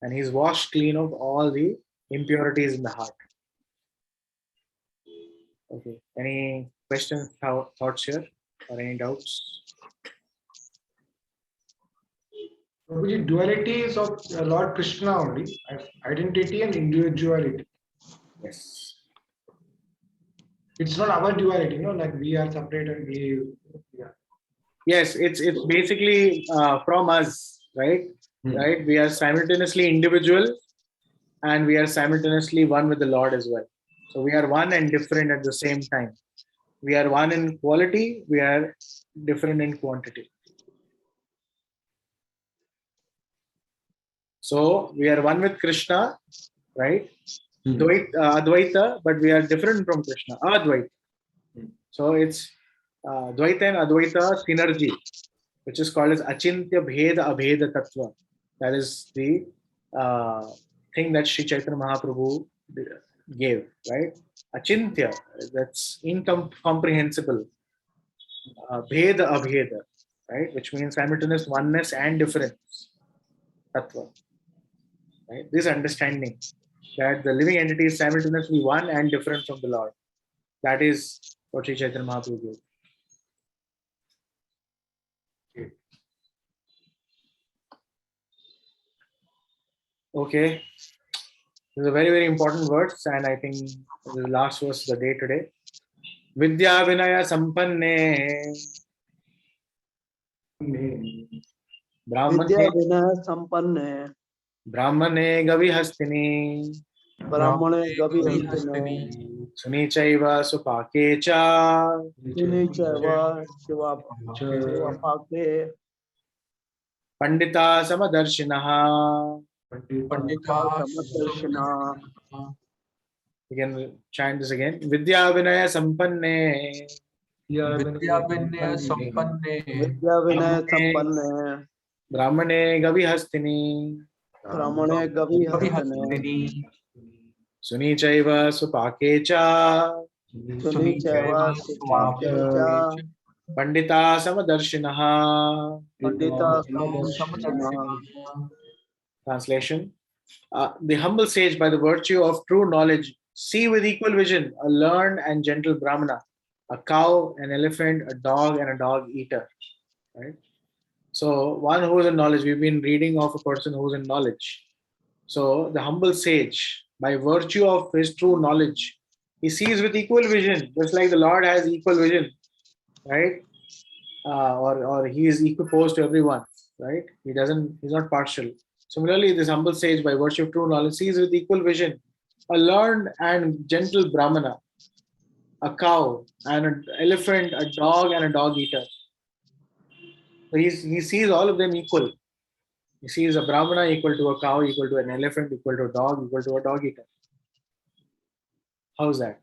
And he's washed clean of all the impurities in the heart. Okay. Any questions, thoughts here, or any doubts? Prabhuji, duality is of Lord Krishna only, identity and individuality. Yes. It's not our duality, like we are separate and we. Yeah. Yes, it's basically from us, right? Right. We are simultaneously individual, and we are simultaneously one with the Lord as well. So we are one and different at the same time. We are one in quality, we are different in quantity. So we are one with Krishna, right? Advaita, but we are different from Krishna, Advaita. So it's Dvaita and Advaita synergy, which is called as Achintya Bheda Abheda Tattva. That is the thing that Sri Chaitanya Mahaprabhu gave, right? Achintya, that's incomprehensible. Bheda Abheda, right? Which means simultaneous oneness and difference. Tattva. Right? This understanding that the living entity is simultaneously one and different from the Lord. That is what Sri Chaitanya Mahaprabhu gave. Okay. This is a very, very important verse, and I think this is the last verse of the day today. Vidya Vinaya Sampanne Vidya Vinaya Sampanne Brahmane Gavihastini Brahmane Gavihastine Sunichaiva Supakecha Sunichaiva Shivapake Pandita Samadarshinaha. Pandita Samadarshina. You can chant this again. Vidya Vinaya Sampanne Vidya Vinaya Sampanne Vidya Vinaya Sampanne Brahmane Gavihastini Brahmane Gavihastine Sunichaiva Supakecha Sunichaiva Supakecha Pandita Samadarshinaha. Pandita Samadarshina. Translation. The humble sage, by the virtue of true knowledge, see with equal vision a learned and gentle brahmana, a cow, an elephant, a dog, and a dog eater. Right? So one who is in knowledge, we've been reading of a person who is in knowledge. So the humble sage, by virtue of his true knowledge, he sees with equal vision, just like the Lord has equal vision, right? Or he is equiposed to everyone, right? He's not partial. Similarly, this humble sage, by virtue of true knowledge, sees with equal vision a learned and gentle brahmana, a cow, and an elephant, a dog, and a dog eater. So he sees all of them equal. He sees a brahmana equal to a cow, equal to an elephant, equal to a dog, equal to a dog eater. How's that?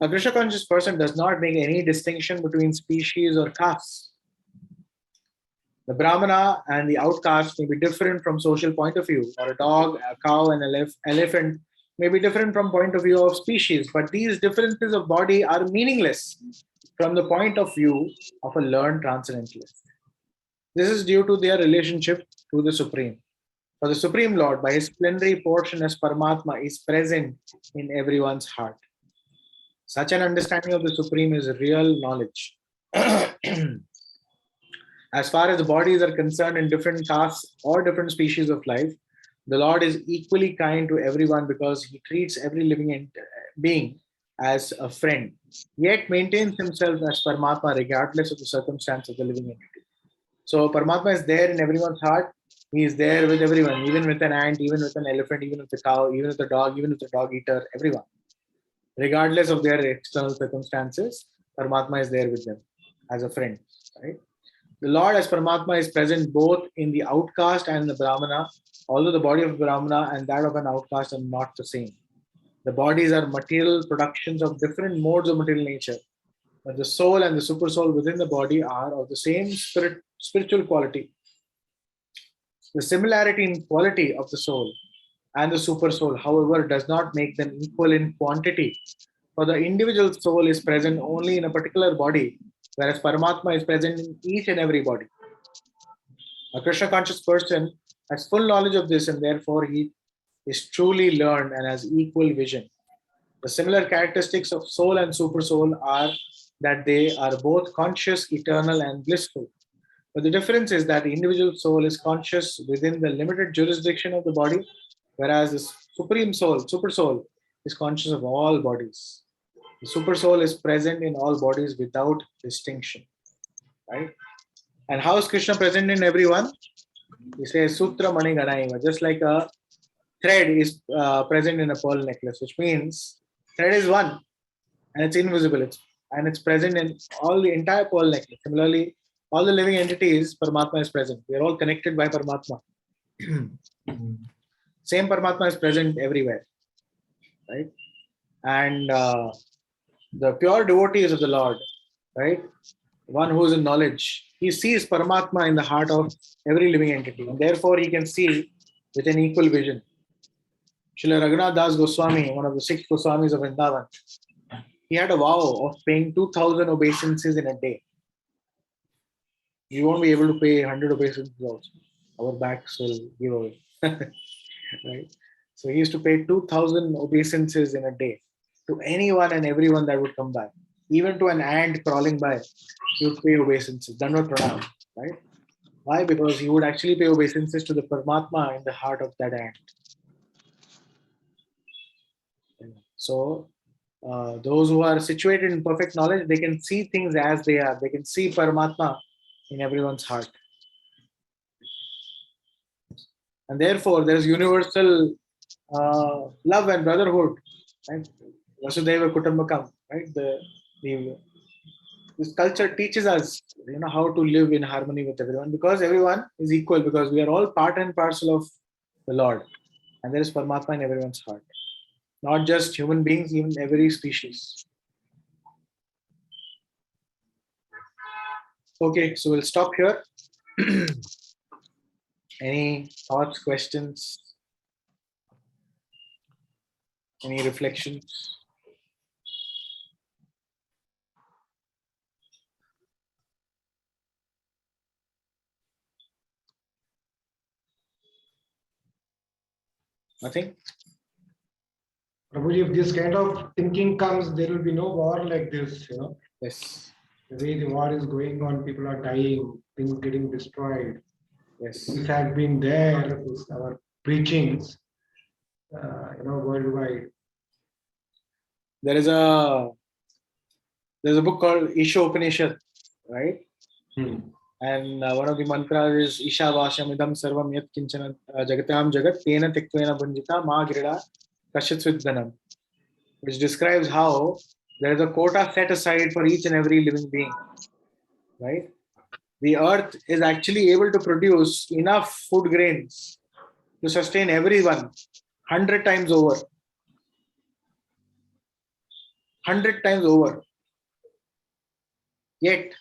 A Krishna conscious person does not make any distinction between species or castes. The brahmana and the outcast may be different from social point of view, or a dog, a cow, and an elephant may be different from point of view of species, but these differences of body are meaningless from the point of view of a learned transcendentalist. This is due to their relationship to the Supreme. For the Supreme Lord, by his plenary portion as Paramatma, is present in everyone's heart. Such an understanding of the Supreme is real knowledge. As far as the bodies are concerned in different castes or different species of life, the Lord is equally kind to everyone because he treats every living being as a friend, yet maintains himself as Paramatma regardless of the circumstance of the living entity. So Paramatma is there in everyone's heart. He is there with everyone, even with an ant, even with an elephant, even with a cow, even with a dog, even with a dog eater, everyone. Regardless of their external circumstances, Paramatma is there with them as a friend. Right? The Lord as Paramatma is present both in the outcast and the brāhmaṇa, although the body of brāhmana and that of an outcast are not the same. The bodies are material productions of different modes of material nature, but the soul and the super soul within the body are of the same spiritual quality. The similarity in quality of the soul and the super soul, however, does not make them equal in quantity. For the individual soul is present only in a particular body, whereas Paramatma is present in each and every body. A Krishna conscious person has full knowledge of this, and therefore he is truly learned and has equal vision. The similar characteristics of soul and super soul are that they are both conscious, eternal, and blissful. But the difference is that the individual soul is conscious within the limited jurisdiction of the body, whereas the supreme soul, super soul, is conscious of all bodies. The super soul is present in all bodies without distinction. Right? And how is Krishna present in everyone? He says Sutra Mani Ganaiva, just like a thread is present in a pearl necklace, which means thread is one and it's invisible. It's present in all the entire pearl necklace. Similarly, all the living entities, Paramatma is present. We are all connected by Paramatma. Same Paramatma is present everywhere. Right? And the pure devotees of the Lord, right? One who is in knowledge, he sees Paramatma in the heart of every living entity, and therefore he can see with an equal vision. Srila Raghunath Das Goswami, one of the 6 Goswamis of Vrindavan, he had a vow of paying 2,000 obeisances in a day. You won't be able to pay 100 obeisances also. Our backs will give away. Right? So he used to pay 2,000 obeisances in a day to anyone and everyone that would come by. Even to an ant crawling by, he would pay obeisances. Dandavat pranam. Right? Why? Because he would actually pay obeisances to the Paramatma in the heart of that ant. So those who are situated in perfect knowledge, they can see things as they are. They can see Paramatma in everyone's heart. And therefore, there is universal love and brotherhood. Right? Vasudhaiva Kutumbakam. Right? This culture teaches us, how to live in harmony with everyone, because everyone is equal, because we are all part and parcel of the Lord, and there is Paramatma in everyone's heart. Not just human beings, even every species. Okay, so we'll stop here. Any thoughts, questions? Any reflections? Nothing? Prabhuji, if this kind of thinking comes, there will be no war like this, Yes. The way the war is going on, people are dying, things getting destroyed. Yes. This had been there, our preachings, worldwide. There's a book called Isha Upanishad, right? And one of the mantras is Isha Vasham Idam Sarvam Yat Kinchana Jagatam Jagat Tena Tektvena Bhunjita Ma Grida Kashit Svidhanam, which describes how there is a quota set aside for each and every living being, right? The earth is actually able to produce enough food grains to sustain everyone 100 times over. 100 times over. Yet,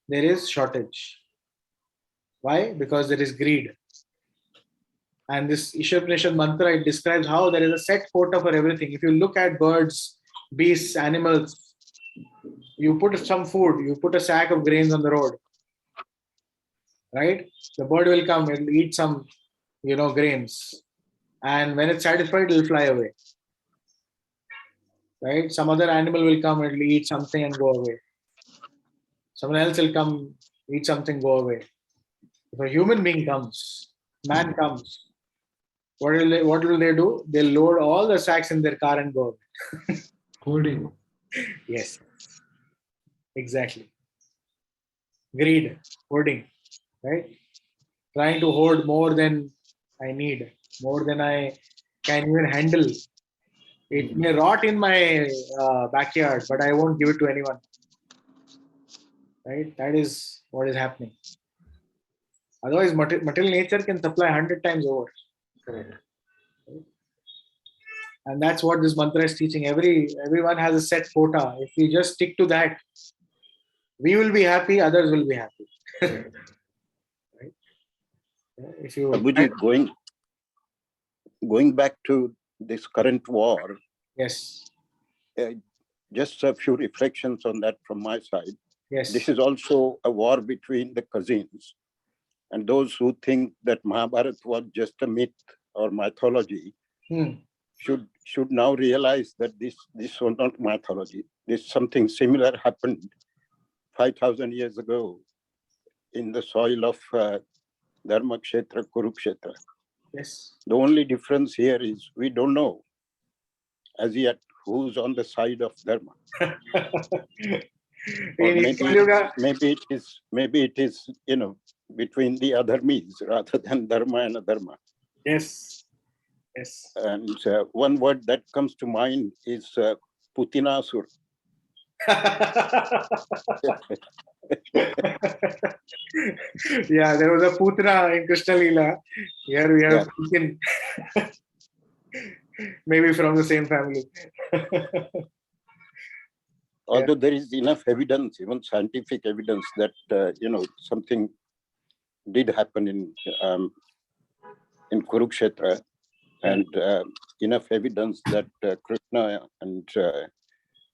there is shortage. Why? Because there is greed. And this Isha Upanishad mantra, it describes how there is a set quota for everything. If you look at birds, beasts, animals, you put some food, you put a sack of grains on the road, right? The bird will come, it will eat some, grains. And when it's satisfied, it will fly away. Right? Some other animal will come, it will eat something and go away. Someone else will come, eat something, go away. If a human being comes, man comes, what will they do? They'll load all the sacks in their car and go away. Holding. Yes, exactly. Greed, hoarding, right? Trying to hoard more than I need, more than I can even handle. It may rot in my backyard, but I won't give it to anyone. Right? That is what is happening. Otherwise, material nature can supply 100 times over. Correct. And that's what this mantra is teaching. Everyone has a set quota. If we just stick to that, we will be happy, others will be happy. Right? If you Prabhuji, going back to this current war, yes, just a few reflections on that from my side. yes, This is also a war between the cousins. And those who think that Mahabharata was just a myth or mythology should now realize that this was not mythology. This something similar happened 5,000 years ago in the soil of Dharmakshetra, Kurukshetra. yes. The only difference here is we don't know as yet who's on the side of Dharma. Or maybe it is, between the adharmis rather than Dharma and Adharma. Yes, yes. And one word that comes to mind is Putinasur. Yeah, there was a Putra in Krishna Leela. Here we have Putin. Maybe from the same family. Although there is enough evidence, even scientific evidence, that something did happen in Kurukshetra, and enough evidence that Krishna and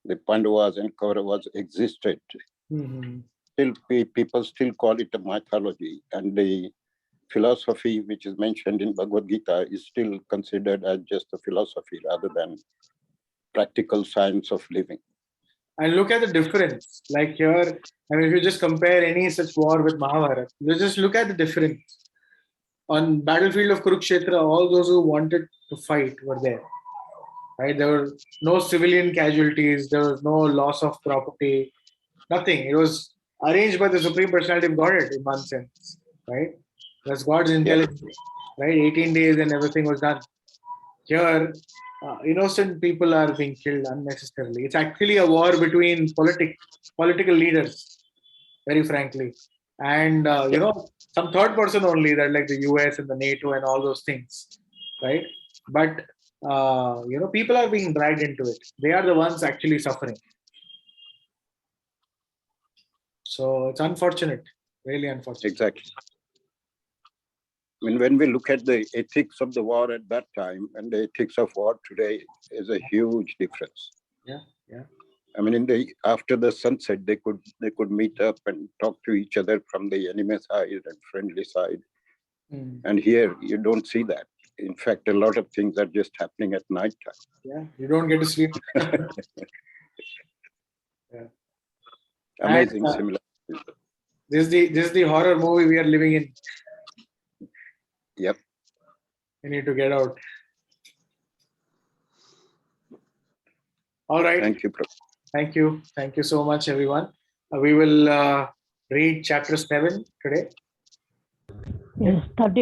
the Pandavas and Kauravas existed. Still, people still call it a mythology, and the philosophy which is mentioned in Bhagavad Gita is still considered as just a philosophy rather than practical science of living. And look at the difference. Like here, if you just compare any such war with Mahabharata, you just look at the difference. On battlefield of Kurukshetra, all those who wanted to fight were there. Right? There were no civilian casualties. There was no loss of property. Nothing. It was arranged by the Supreme Personality of Godhead in one sense. Right? That's God's intelligence. Right? 18 days and everything was done. Here, innocent people are being killed unnecessarily. It's actually a war between political leaders, very frankly. And, some third person only, that like the US and the NATO and all those things, right? But, people are being dragged into it. They are the ones actually suffering. So it's unfortunate, really unfortunate. Exactly. I mean, when we look at the ethics of the war at that time and the ethics of war today, is a huge difference. Yeah. I mean, after the sunset, they could meet up and talk to each other from the enemy side and friendly side. And here, you don't see that. In fact, a lot of things are just happening at night time. Yeah, you don't get to sleep. Amazing similar. This is the horror movie we are living in. Yep. We need to get out. All right. Thank you, Prabhu. Thank you. Thank you so much, everyone. We will read chapter 7 today. Yes, 30.